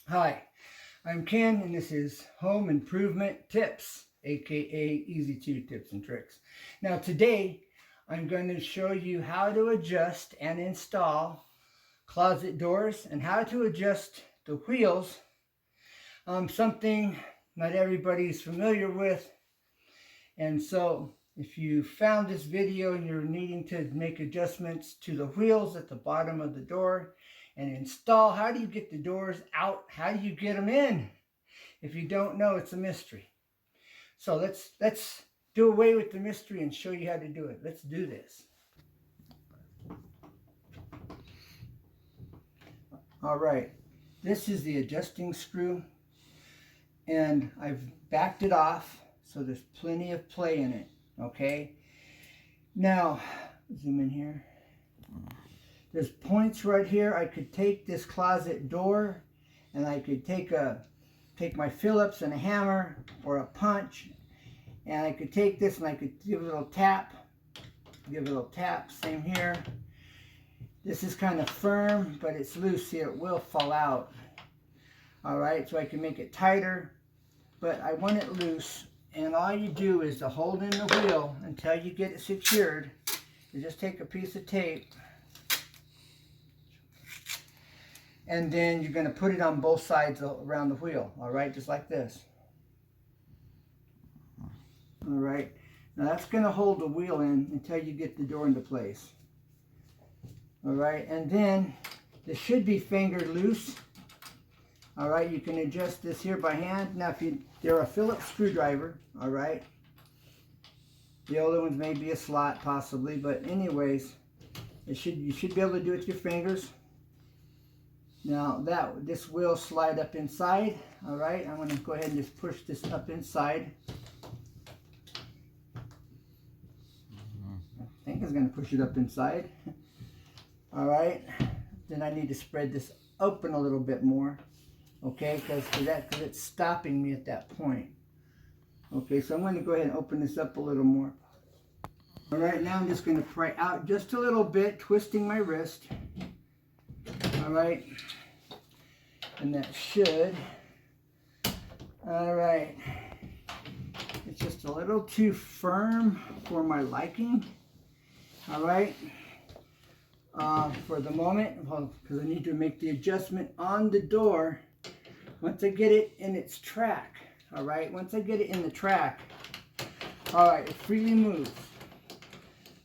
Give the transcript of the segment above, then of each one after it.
Hi, I'm Ken, and this is Home Improvement Tips, aka Easy 2 Tips and Tricks. Now, today I'm going to show you how to adjust and install closet doors and how to adjust the wheels. Something not everybody's familiar with, and so if you found this video and you're needing to make adjustments to the wheels at the bottom of the door and install, how do you get the doors out? How do you get them in? If you don't know, it's a mystery. So let's do away with the mystery and show you how to do it. Let's do this. All right, this is the adjusting screw, and I've backed it off so there's plenty of play in it. Okay, now zoom in here. There's points right here. I could take this closet door and I could take my Phillips and a hammer or a punch, and I could take this and I could give it a little tap, same here. This is kind of firm, but it's loose here, it will fall out. All right, so I can make it tighter, but I want it loose, and all you do is to hold in the wheel until you get it secured. You just take a piece of tape, and then you're going to put it on both sides around the wheel, all right, just like this. All right, now that's going to hold the wheel in until you get the door into place. All right, and then this should be finger loose. All right, you can adjust this here by hand. Now, if they're a Phillips screwdriver, all right. The older ones may be a slot possibly, but anyways, you should be able to do it with your fingers. Now this will slide up inside. All right, I'm going to go ahead and just push this up inside. I think it's going to push it up inside. All right, then I need to spread this open a little bit more. Okay, because it's stopping me at that point. Okay, so I'm going to go ahead and open this up a little more. All right, now I'm just going to pry out just a little bit, twisting my wrist. All right, and that should. All right, it's just a little too firm for my liking. All right, for the moment, because I need to make the adjustment on the door once I get it in its track. All right, once I get it in the track, all right, it freely moves.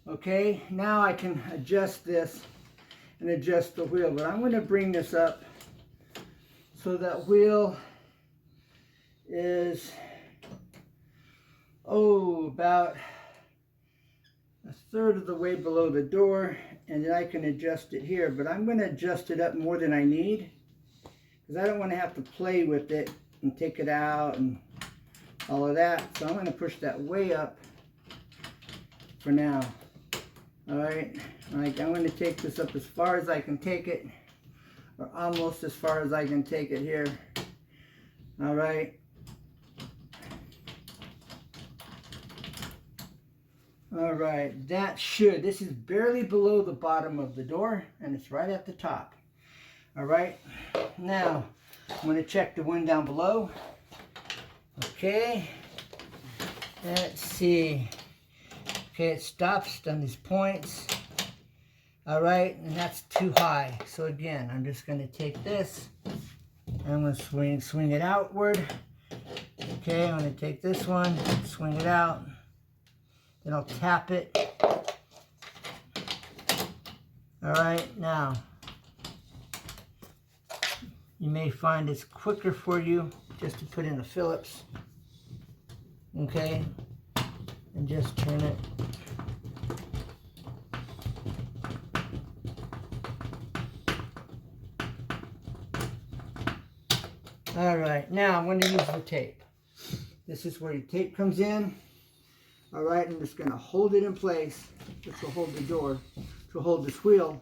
Okay, now I can adjust this and adjust the wheel, but I'm going to bring this up so that wheel is about a third of the way below the door, and then I can adjust it here, but I'm going to adjust it up more than I need because I don't want to have to play with it and take it out and all of that. So I'm going to push that way up for now. All right, I'm going to take this up as far as I can take it, or almost as far as I can take it here. All right. All right, this is barely below the bottom of the door, and it's right at the top. All right, now I'm going to check the one down below. Okay, let's see. Okay, it stops on these points. All right, and that's too high. So again, I'm just going to take this, and I'm going to swing it outward. Okay, I'm going to take this one, swing it out. Then I'll tap it. All right, now you may find it's quicker for you just to put in a Phillips. Okay, and just turn it. All right, now I'm going to use the tape. This is where your tape comes in. All right, I'm just going to hold it in place. This will hold the door, to hold this wheel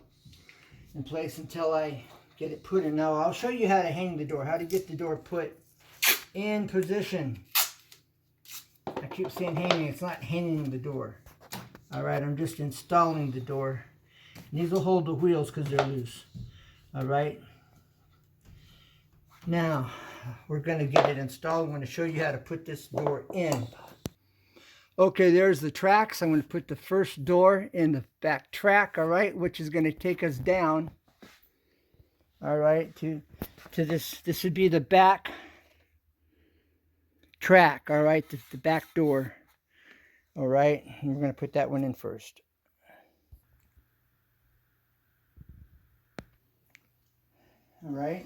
in place until I get it put in. Now I'll show you how to hang the door, how to get the door put in position. I keep saying hanging, it's not hanging the door. All right, I'm just installing the door. And these will hold the wheels because they're loose. All right. Now, we're going to get it installed. I'm going to show you how to put this door in. Okay, there's the tracks. I'm going to put the first door in the back track, all right, which is going to take us down, all right, to this. This would be the back track, all right, the back door, all right. And we're going to put that one in first. All right.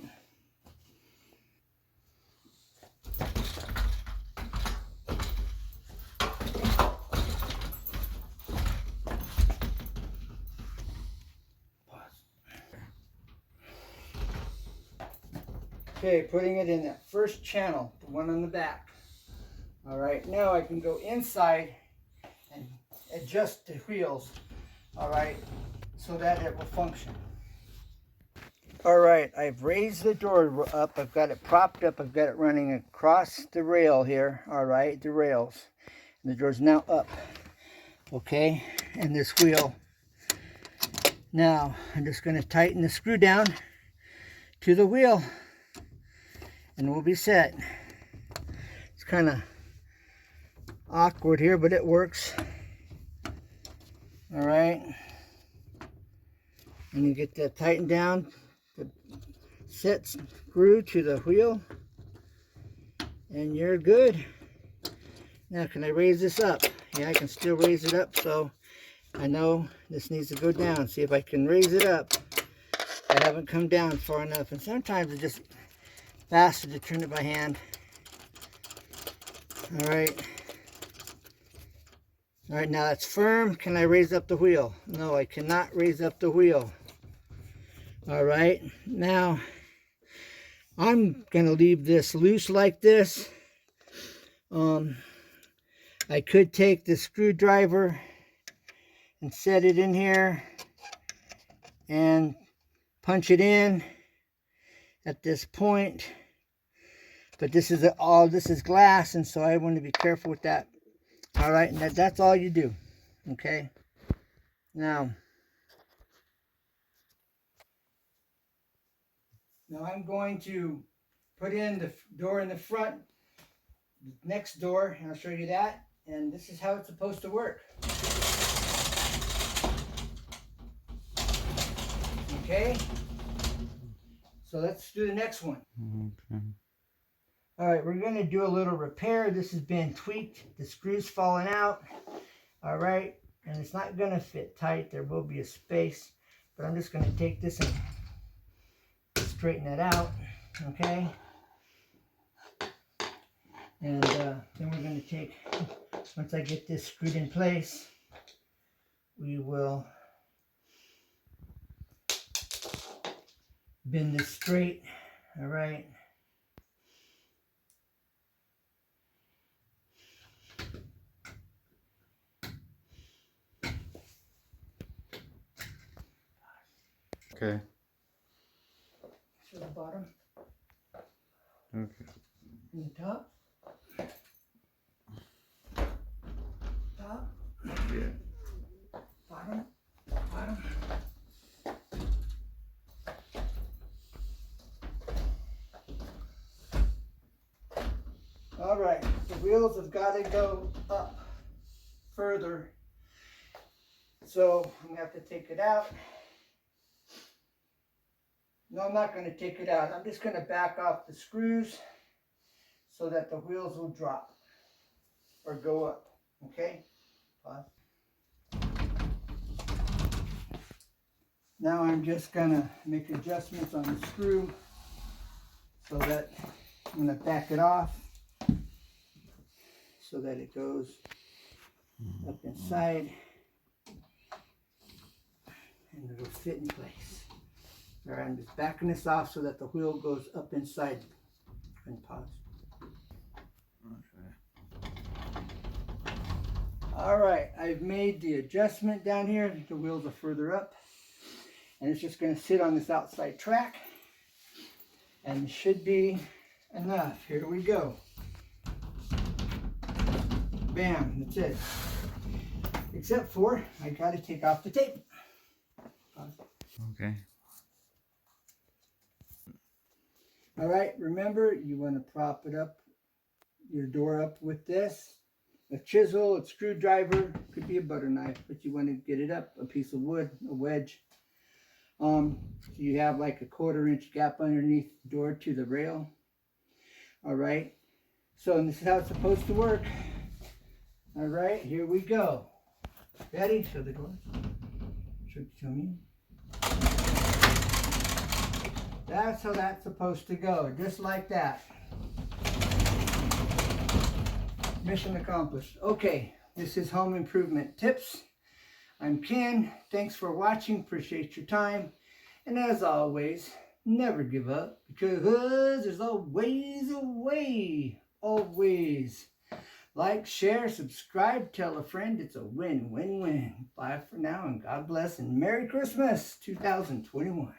Okay, putting it in that first channel, the one on the back. All right, now I can go inside and adjust the wheels, all right, so that it will function. All right, I've raised the door up. I've got it propped up. I've got it running across the rail here, all right, the rails. And the door's now up, okay, and this wheel. Now, I'm just going to tighten the screw down to the wheel, and we'll be set. It's kind of awkward here, but it works. All right, and you get that tightened down, the set screw to the wheel, and you're good. Now, can I raise this up? Yeah, I can still raise it up, so I know this needs to go down. See if I can raise it up. I haven't come down far enough, and sometimes it's just faster to turn it by hand. All right. All right, now that's firm. Can I raise up the wheel? No, I cannot raise up the wheel. All right, now I'm gonna leave this loose like this. I could take the screwdriver and set it in here and punch it in at this point, but this is this is glass, and so I want to be careful with that. All right, and that's all you do. Okay, now I'm going to put in the door in the front, the next door, and I'll show you that. And this is how it's supposed to work. Okay, so let's do the next one. Okay. All right, we're going to do a little repair. This has been tweaked. The screw's falling out. All right, and it's not going to fit tight. There will be a space, but I'm just going to take this and straighten that out. Okay, and then we're going to take, once I get this screwed in place, we will bend this straight. All right. Okay. To the bottom. Okay. And the top. Top. Yeah. Bottom. Bottom. All right, the wheels have got to go up further. So I'm going to have to take it out. No, I'm not going to take it out. I'm just going to back off the screws so that the wheels will drop or go up. Okay? Pause. Now I'm just going to make adjustments on the screw so that I'm going to back it off so that it goes up inside and it'll fit in place. All right, I'm just backing this off so that the wheel goes up inside. And pause. Okay. All right, I've made the adjustment down here. The wheels are further up. And it's just going to sit on this outside track. And it should be enough. Here we go. Bam, that's it. Except for, I got to take off the tape. Pause. Okay. All right, remember, you want to prop it up, your door up with this. A chisel, a screwdriver, could be a butter knife, but you want to get it up, a piece of wood, a wedge. So you have like a 1/4-inch gap underneath the door to the rail. All right, so this is how it's supposed to work. All right, here we go. Ready? Show the door. Show me. That's how that's supposed to go, just like that. Mission accomplished. Okay, this is Home Improvement Tips. I'm Ken. Thanks for watching. Appreciate your time. And as always, never give up, because there's always a way. Always. Like, share, subscribe, tell a friend. It's a win-win-win. Bye for now, and God bless, and Merry Christmas 2021.